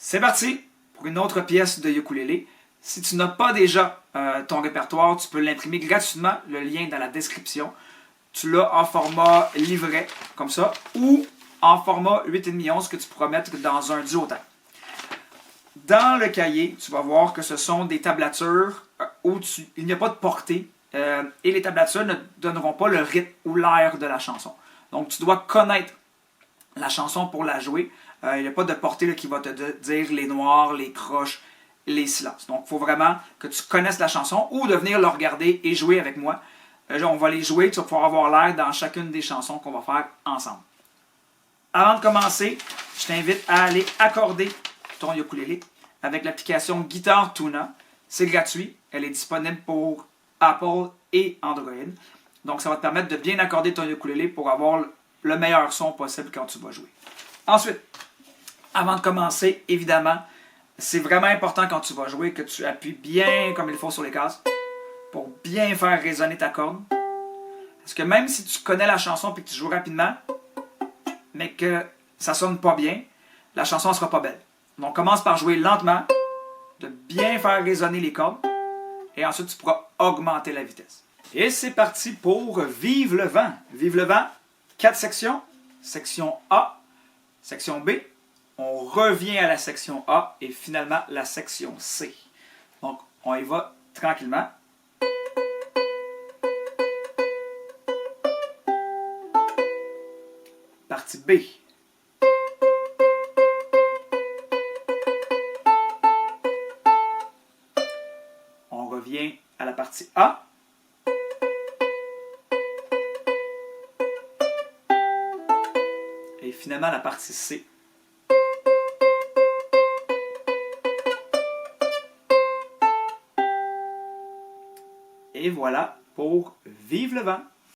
C'est parti pour une autre pièce de ukulélé. Si tu n'as pas déjà ton répertoire, tu peux l'imprimer gratuitement, le lien est dans la description. Tu l'as en format livret, comme ça, ou en format 8,5-11 que tu pourras mettre dans un duotone. Dans le cahier, tu vas voir que ce sont des tablatures où il n'y a pas de portée et les tablatures ne donneront pas le rythme ou l'air de la chanson. Donc, tu dois connaître la chanson pour la jouer. Il n'y a pas de portée là, qui va te dire les noirs, les croches, les silences. Donc, il faut vraiment que tu connaisses la chanson ou de venir le regarder et jouer avec moi. On va les jouer, tu vas pouvoir avoir l'air dans chacune des chansons qu'on va faire ensemble. Avant de commencer, je t'invite à aller accorder ton ukulélé avec l'application Guitar Tuna. C'est gratuit, elle est disponible pour Apple et Android. Donc, ça va te permettre de bien accorder ton ukulélé pour avoir le meilleur son possible quand tu vas jouer. Ensuite, avant de commencer, évidemment, c'est vraiment important quand tu vas jouer que tu appuies bien comme il faut sur les cases pour bien faire résonner ta corde. Parce que même si tu connais la chanson et que tu joues rapidement, mais que ça sonne pas bien, la chanson ne sera pas belle. Donc, commence par jouer lentement, de bien faire résonner les cordes, et ensuite tu pourras augmenter la vitesse. Et c'est parti pour Vive le vent. Vive le vent, 4 sections. Section A, section B, on revient à la section A et finalement la section C. Donc, on y va tranquillement. Partie B. On revient à la partie A. Et finalement la partie C. Et voilà pour Vive le vent.